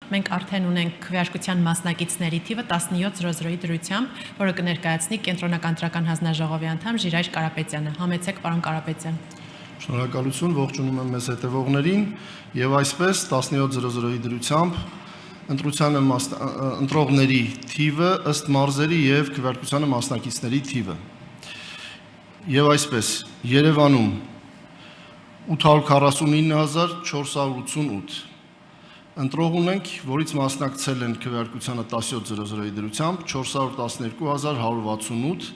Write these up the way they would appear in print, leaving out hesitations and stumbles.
Մենք արդեն ունենք քվեարկության մասնակիցների թիվը 17:00-ի դրությամբ, որը կներկայացնի Կենտրոնական ընտրական հանձնաժողովի անդամ Ժիրայր Կարապետյանը։ Համեցեք, պարոն Կարապետյան։ Շնորհակալություն, ողջունում եմ մեզ հետևողներին, եւ այսպես 17:00-ի դրությամբ ընտրողների թիվը ըստ մարզերի եւ քվեարկությանը մասնակիցների թիվը։ Եվ այսպես Երևանում 849,488 ընտրող ունենք, որից մասնակցել են քվեարկությանը 17:00-ի դրությամբ 412,168,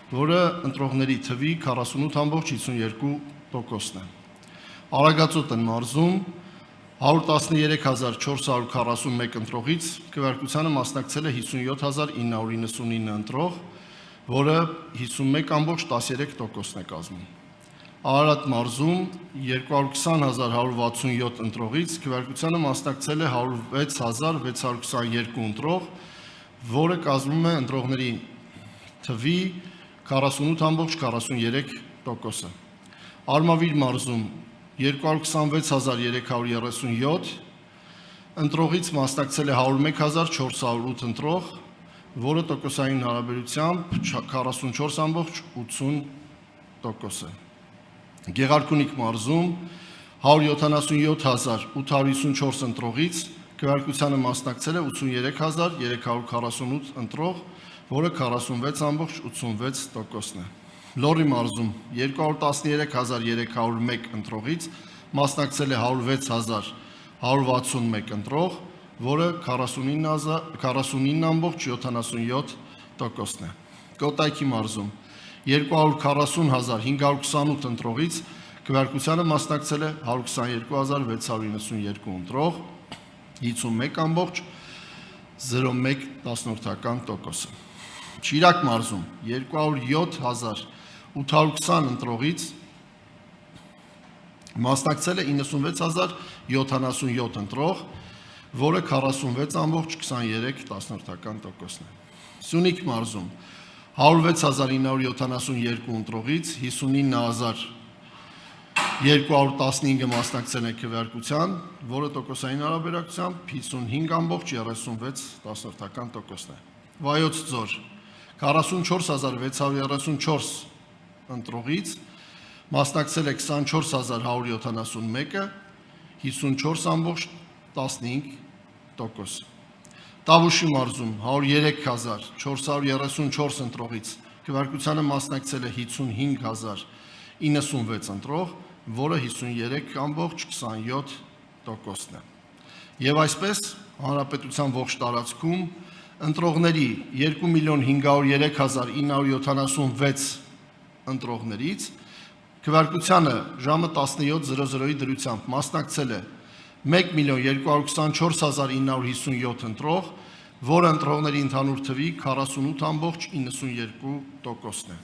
որը ընտրողների թվի 48.52%-ն է։ Արագածոտ մարզում 113,441 ընտրողից քվեարկությանը մասնակցել է 57,999 ընտրող, որը 51.13%-ն է կազմում։ Արարատ մարզում 220,167 ընտրողից քվեարկությանը մասնակցել է 106,622 ընտրող, որը կազմում է ընտրողների թվի 48.43%-ը։ Արմավիր մարզում 226,337 ընտրողից մասնակցել է 101,408 ընտրող, որը տոկոսային հարաբերությամբ 44.80% է։ Գեղարքունիք մարզում 177,854 ընտրողից քվեարկությանը մասնակցել է 83,348 ընտրող, որը 46.86%-ն է։ Լոռի մարզում 213,301 ընտրողից մասնակցել է 106,161 ընտրող, որը 49.77%-ն է։ Կոտայքի մարզում 240,528 ընտրողից քվեարկությանը մասնակցել է 122,692 ընտրող, 51.01%-ը։ Շիրակ մարզում 207,820 ընտրողից մասնակցել է 96,077 ընտրող, որը 46.23%-ն է։ Սյունիք մարզում 106,972 ընտրողից 59,215-ը մասնակցել է քվեարկության, որը տոկոսային հարաբերակցությամբ 55.36%-ն է։ Վայոց ձոր 44,634 ընտրողից մասնակցել է 24,171-ը, 54.15%։ Տավուշի մարզում 103,434 ընտրողից քվեարկությանը մասնակցել է 55,096 ընտրող, որը 53.27%-ն է։ Եվ այսպես հանրապետության ողջ տարածքում ընտրողների 2,503,976 ընտրողներից քվեարկությանը ժամը 17:00-ի դրությամբ մասնակցել է 1,224,957 ընտրող, որը ընտրողների ընդհանուր թվի 48.92%-ն է։